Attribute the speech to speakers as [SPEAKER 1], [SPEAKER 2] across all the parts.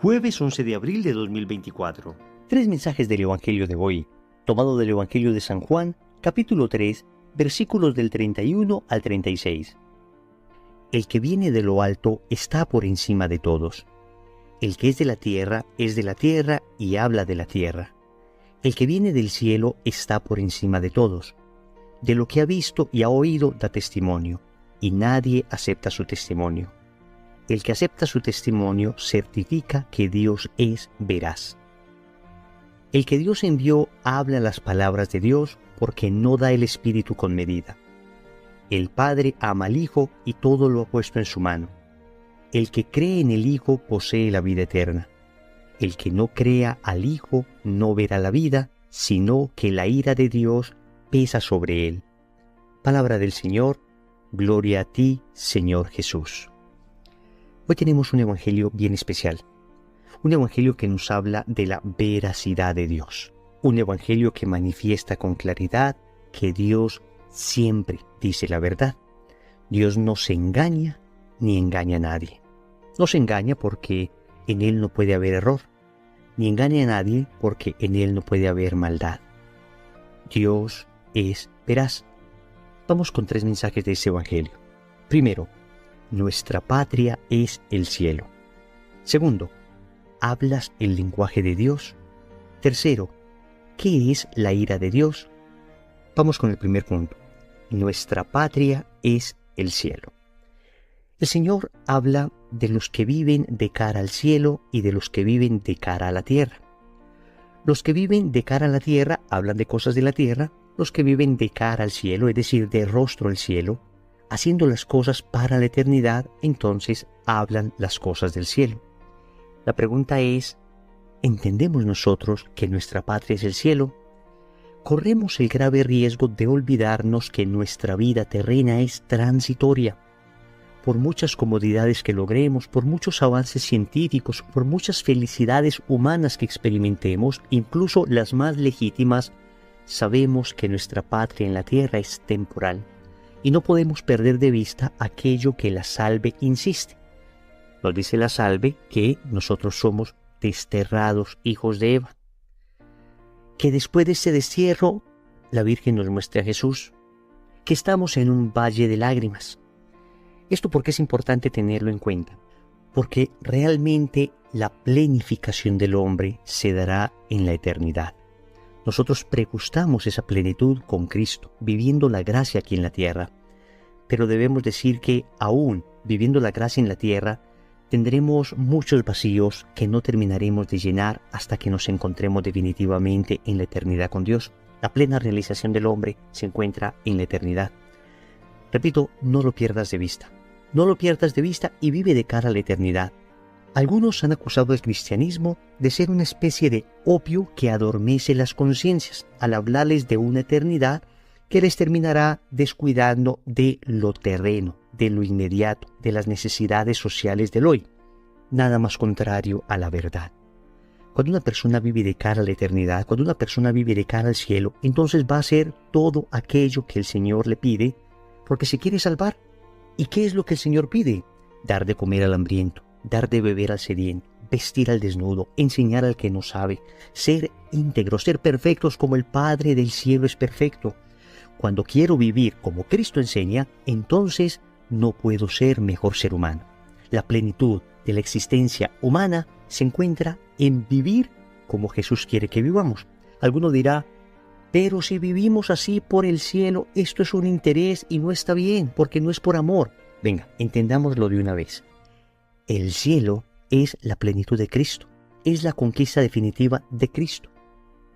[SPEAKER 1] Jueves 11 de abril de 2024. Tres mensajes del Evangelio de hoy, tomado del Evangelio de San Juan, capítulo 3, versículos del 31 al 36. El que viene de lo alto está por encima de todos. El que es de la tierra y habla de la tierra. El que viene del cielo está por encima de todos. De lo que ha visto y ha oído da testimonio, y nadie acepta su testimonio. El que acepta su testimonio certifica que Dios es veraz. El que Dios envió habla las palabras de Dios porque no da el Espíritu con medida. El Padre ama al Hijo y todo lo ha puesto en su mano. El que cree en el Hijo posee la vida eterna. El que no crea al Hijo no verá la vida, sino que la ira de Dios pesa sobre él. Palabra del Señor, gloria a ti, Señor Jesús. Hoy tenemos un evangelio bien especial, un evangelio que nos habla de la veracidad de Dios, un evangelio que manifiesta con claridad que Dios siempre dice la verdad. Dios no se engaña ni engaña a nadie. No se engaña porque en Él no puede haber error, ni engaña a nadie porque en Él no puede haber maldad. Dios es veraz. Vamos con tres mensajes de este evangelio. Primero, nuestra patria es el cielo. Segundo, ¿hablas el lenguaje de Dios? Tercero, ¿qué es la ira de Dios? Vamos con el primer punto. Nuestra patria es el cielo. El Señor habla de los que viven de cara al cielo y de los que viven de cara a la tierra. Los que viven de cara a la tierra hablan de cosas de la tierra. Los que viven de cara al cielo, es decir, de rostro al cielo, haciendo las cosas para la eternidad, entonces hablan las cosas del cielo. La pregunta es, ¿entendemos nosotros que nuestra patria es el cielo? Corremos el grave riesgo de olvidarnos que nuestra vida terrena es transitoria. Por muchas comodidades que logremos, por muchos avances científicos, por muchas felicidades humanas que experimentemos, incluso las más legítimas, sabemos que nuestra patria en la tierra es temporal. Y no podemos perder de vista aquello que la Salve insiste. Nos dice la Salve que nosotros somos desterrados hijos de Eva. Que después de ese destierro, la Virgen nos muestra a Jesús. Que estamos en un valle de lágrimas. ¿Esto por qué es importante tenerlo en cuenta? Porque realmente la plenificación del hombre se dará en la eternidad. Nosotros pregustamos esa plenitud con Cristo, viviendo la gracia aquí en la tierra. Pero debemos decir que aún viviendo la gracia en la tierra, tendremos muchos vacíos que no terminaremos de llenar hasta que nos encontremos definitivamente en la eternidad con Dios. La plena realización del hombre se encuentra en la eternidad. Repito, no lo pierdas de vista. No lo pierdas de vista y vive de cara a la eternidad. Algunos han acusado al cristianismo de ser una especie de opio que adormece las conciencias al hablarles de una eternidad que les terminará descuidando de lo terreno, de lo inmediato, de las necesidades sociales del hoy. Nada más contrario a la verdad. Cuando una persona vive de cara a la eternidad, cuando una persona vive de cara al cielo, entonces va a hacer todo aquello que el Señor le pide porque se quiere salvar. ¿Y qué es lo que el Señor pide? Dar de comer al hambriento, dar de beber al sediento, vestir al desnudo, enseñar al que no sabe, ser íntegros, ser perfectos como el Padre del cielo es perfecto. Cuando quiero vivir como Cristo enseña, entonces no puedo ser mejor ser humano. La plenitud de la existencia humana se encuentra en vivir como Jesús quiere que vivamos. Alguno dirá, pero si vivimos así por el cielo, esto es un interés y no está bien, porque no es por amor. Venga, entendámoslo de una vez. El cielo es la plenitud de Cristo, es la conquista definitiva de Cristo.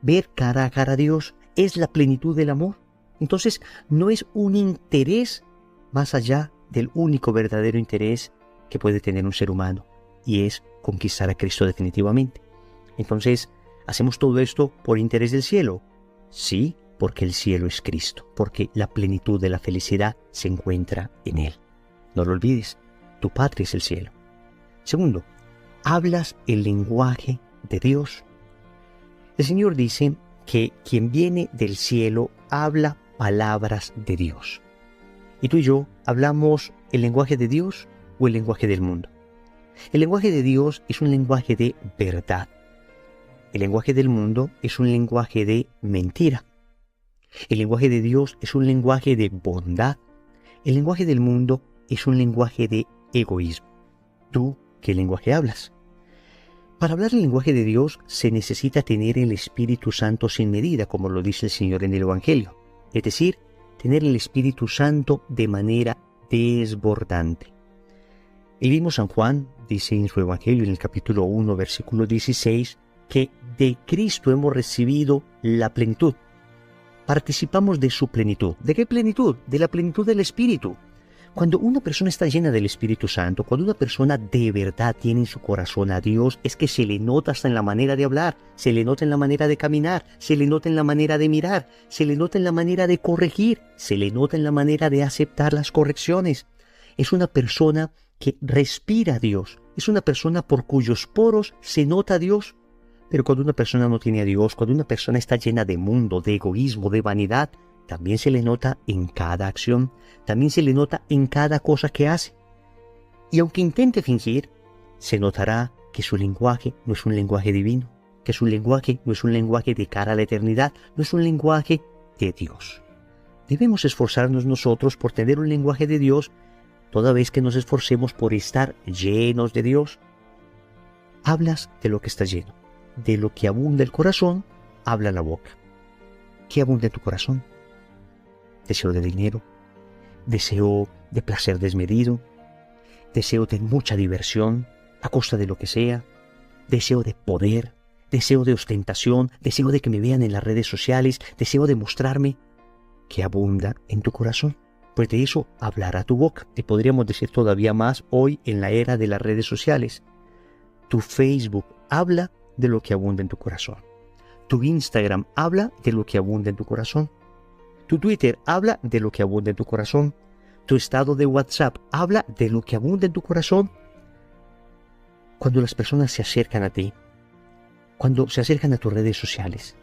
[SPEAKER 1] Ver cara a cara a Dios es la plenitud del amor. Entonces, no es un interés más allá del único verdadero interés que puede tener un ser humano, y es conquistar a Cristo definitivamente. Entonces, ¿hacemos todo esto por interés del cielo? Sí, porque el cielo es Cristo, porque la plenitud de la felicidad se encuentra en Él. No lo olvides, tu patria es el cielo. Segundo, ¿hablas el lenguaje de Dios? El Señor dice que quien viene del cielo habla palabras de Dios. ¿Y tú y yo hablamos el lenguaje de Dios o el lenguaje del mundo? El lenguaje de Dios es un lenguaje de verdad. El lenguaje del mundo es un lenguaje de mentira. El lenguaje de Dios es un lenguaje de bondad. El lenguaje del mundo es un lenguaje de egoísmo. ¿Tú qué lenguaje hablas? Para hablar el lenguaje de Dios se necesita tener el Espíritu Santo sin medida, como lo dice el Señor en el Evangelio. Es decir, tener el Espíritu Santo de manera desbordante. El mismo San Juan dice en su Evangelio, en el capítulo 1, versículo 16, que de Cristo hemos recibido la plenitud. Participamos de su plenitud. ¿De qué plenitud? De la plenitud del Espíritu. Cuando una persona está llena del Espíritu Santo, cuando una persona de verdad tiene en su corazón a Dios, es que se le nota hasta en la manera de hablar, se le nota en la manera de caminar, se le nota en la manera de mirar, se le nota en la manera de corregir, se le nota en la manera de aceptar las correcciones. Es una persona que respira a Dios, es una persona por cuyos poros se nota a Dios. Pero cuando una persona no tiene a Dios, cuando una persona está llena de mundo, de egoísmo, de vanidad, también se le nota en cada acción, también se le nota en cada cosa que hace. Y aunque intente fingir, se notará que su lenguaje no es un lenguaje divino, que su lenguaje no es un lenguaje de cara a la eternidad, no es un lenguaje de Dios. Debemos esforzarnos nosotros por tener un lenguaje de Dios toda vez que nos esforcemos por estar llenos de Dios. Hablas de lo que está lleno. De lo que abunda el corazón, habla la boca. ¿Qué abunda en tu corazón? Deseo de dinero, deseo de placer desmedido, deseo de mucha diversión a costa de lo que sea, deseo de poder, deseo de ostentación, deseo de que me vean en las redes sociales, deseo de mostrarme. ¿Qué abunda en tu corazón? Pues de eso hablará tu boca. Y podríamos decir todavía más hoy en la era de las redes sociales. Tu Facebook habla de lo que abunda en tu corazón. Tu Instagram habla de lo que abunda en tu corazón. Tu Twitter habla de lo que abunda en tu corazón. Tu estado de WhatsApp habla de lo que abunda en tu corazón. Cuando las personas se acercan a ti, cuando se acercan a tus redes sociales,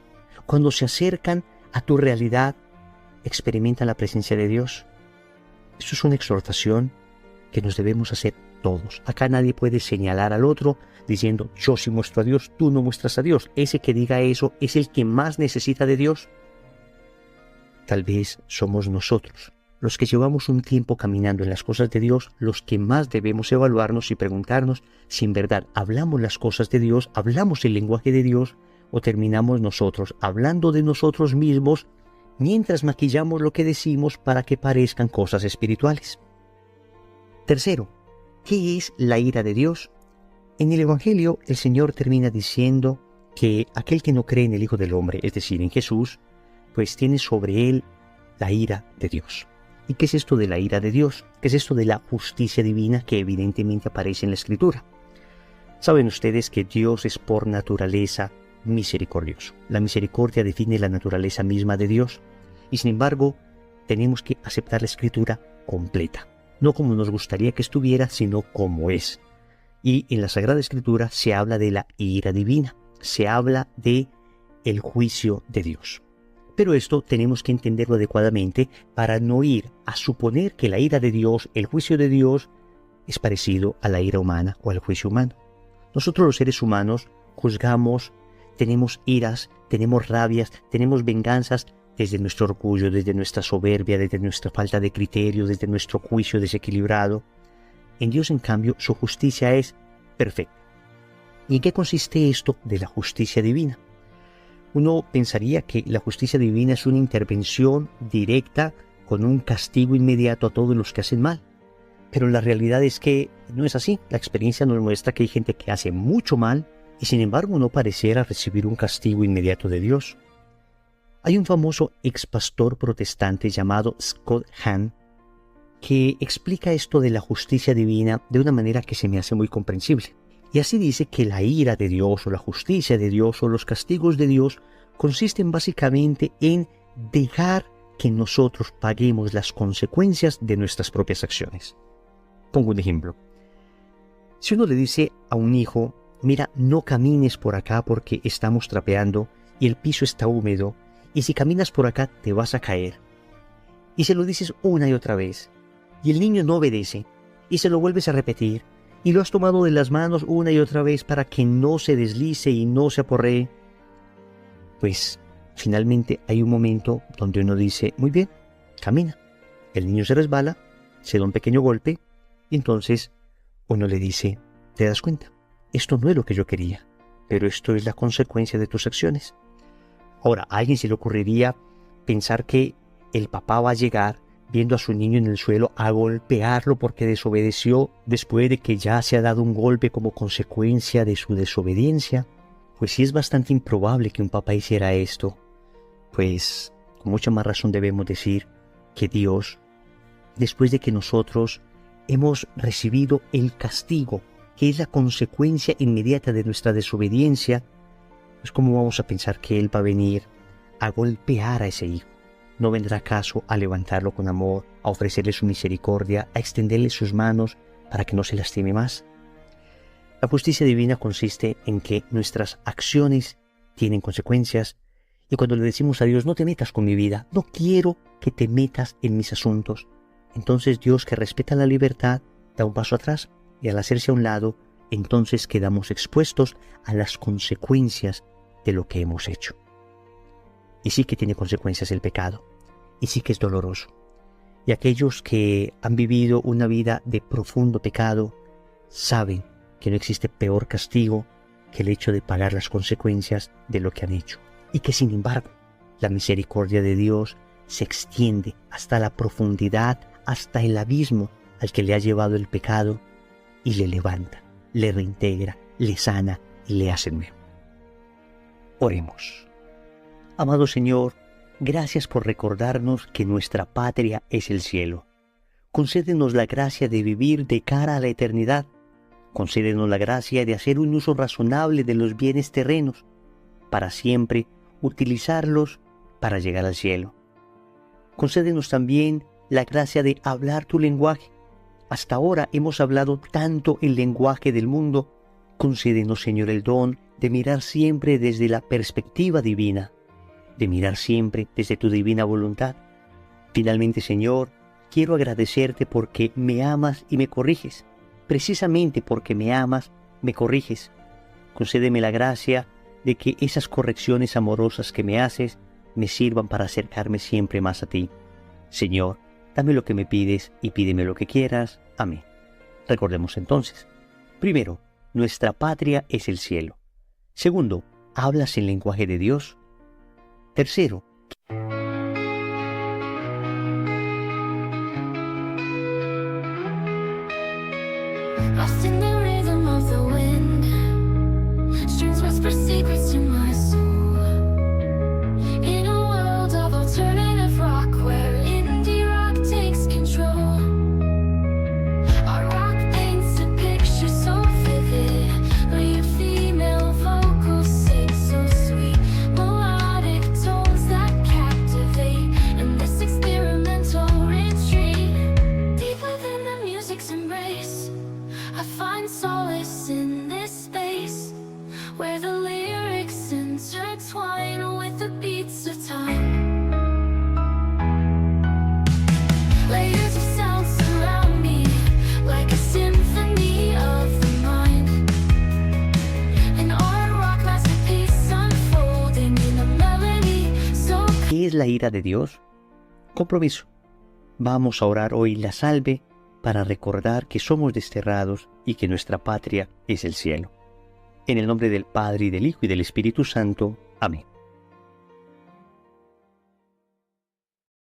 [SPEAKER 1] cuando se acercan a tu realidad, experimentan la presencia de Dios. Esto es una exhortación que nos debemos hacer todos. Acá nadie puede señalar al otro diciendo, yo sí muestro a Dios, tú no muestras a Dios. Ese que diga eso es el que más necesita de Dios. Tal vez somos nosotros, los que llevamos un tiempo caminando en las cosas de Dios, los que más debemos evaluarnos y preguntarnos si en verdad hablamos las cosas de Dios, hablamos el lenguaje de Dios, o terminamos nosotros hablando de nosotros mismos mientras maquillamos lo que decimos para que parezcan cosas espirituales. Tercero, ¿qué es la ira de Dios? En el Evangelio, el Señor termina diciendo que aquel que no cree en el Hijo del Hombre, es decir, en Jesús, pues tiene sobre él la ira de Dios. ¿Y qué es esto de la ira de Dios? ¿Qué es esto de la justicia divina que evidentemente aparece en la Escritura? Saben ustedes que Dios es por naturaleza misericordioso. La misericordia define la naturaleza misma de Dios. Y sin embargo, tenemos que aceptar la Escritura completa. No como nos gustaría que estuviera, sino como es. Y en la Sagrada Escritura se habla de la ira divina. Se habla de el juicio de Dios. Pero esto tenemos que entenderlo adecuadamente para no ir a suponer que la ira de Dios, el juicio de Dios, es parecido a la ira humana o al juicio humano. Nosotros los seres humanos juzgamos, tenemos iras, tenemos rabias, tenemos venganzas desde nuestro orgullo, desde nuestra soberbia, desde nuestra falta de criterio, desde nuestro juicio desequilibrado. En Dios, en cambio, su justicia es perfecta. ¿Y en qué consiste esto de la justicia divina? Uno pensaría que la justicia divina es una intervención directa con un castigo inmediato a todos los que hacen mal. Pero la realidad es que no es así. La experiencia nos muestra que hay gente que hace mucho mal y sin embargo no pareciera recibir un castigo inmediato de Dios. Hay un famoso expastor protestante llamado Scott Hahn que explica esto de la justicia divina de una manera que se me hace muy comprensible. Y así dice que la ira de Dios o la justicia de Dios o los castigos de Dios consisten básicamente en dejar que nosotros paguemos las consecuencias de nuestras propias acciones. Pongo un ejemplo. Si uno le dice a un hijo, mira, no camines por acá porque estamos trapeando y el piso está húmedo, y si caminas por acá te vas a caer. Y se lo dices una y otra vez, y el niño no obedece, y se lo vuelves a repetir, y lo has tomado de las manos una y otra vez para que no se deslice y no se aporree, pues finalmente hay un momento donde uno dice, muy bien, camina. El niño se resbala, se da un pequeño golpe, y entonces uno le dice, ¿te das cuenta? Esto no es lo que yo quería, pero esto es la consecuencia de tus acciones. Ahora, a alguien se le ocurriría pensar que el papá va a llegar viendo a su niño en el suelo a golpearlo porque desobedeció después de que ya se ha dado un golpe como consecuencia de su desobediencia. Pues sí, es bastante improbable que un papá hiciera esto. Pues con mucha más razón debemos decir que Dios, después de que nosotros hemos recibido el castigo, que es la consecuencia inmediata de nuestra desobediencia, pues ¿cómo vamos a pensar que Él va a venir a golpear a ese hijo? ¿No vendrá acaso a levantarlo con amor, a ofrecerle su misericordia, a extenderle sus manos para que no se lastime más? La justicia divina consiste en que nuestras acciones tienen consecuencias, y cuando le decimos a Dios, no te metas con mi vida, no quiero que te metas en mis asuntos, entonces Dios, que respeta la libertad, da un paso atrás, y al hacerse a un lado, entonces quedamos expuestos a las consecuencias de lo que hemos hecho. Y sí que tiene consecuencias el pecado, y sí que es doloroso. Y aquellos que han vivido una vida de profundo pecado saben que no existe peor castigo que el hecho de pagar las consecuencias de lo que han hecho. Y que sin embargo, la misericordia de Dios se extiende hasta la profundidad, hasta el abismo al que le ha llevado el pecado, y le levanta, le reintegra, le sana y le hace nuevo. Oremos. Amado Señor, gracias por recordarnos que nuestra patria es el cielo. Concédenos la gracia de vivir de cara a la eternidad. Concédenos la gracia de hacer un uso razonable de los bienes terrenos, para siempre utilizarlos para llegar al cielo. Concédenos también la gracia de hablar tu lenguaje. Hasta ahora hemos hablado tanto el lenguaje del mundo. Concédenos, Señor, el don de mirar siempre desde la perspectiva divina, de mirar siempre desde tu divina voluntad. Finalmente, Señor, quiero agradecerte porque me amas y me corriges. Precisamente porque me amas, me corriges. Concédeme la gracia de que esas correcciones amorosas que me haces me sirvan para acercarme siempre más a ti. Señor, dame lo que me pides y pídeme lo que quieras. Amén. Recordemos entonces. Primero, nuestra patria es el cielo. Segundo, ¿hablas el lenguaje de Dios? Tercero,
[SPEAKER 2] Lost in the rhythm of the wind, streams whisper secrets to my soul. In a world of alternative rock where indie rock takes control, our rock paints a picture so vivid. A female vocals sing so sweet, melodic tones that captivate. In this experimental retreat, deep within the music's embrace, I find solace in this space, where the lyrics intertwine with the beats of time. Layers of sound surround me, like a symphony of the mind. An art rock masterpiece unfolding in a melody so...
[SPEAKER 1] ¿qué es la ira de Dios? Compromiso. Vamos a orar hoy la salve para recordar que somos desterrados y que nuestra patria es el cielo. En el nombre del Padre, y del Hijo, y del Espíritu Santo. Amén.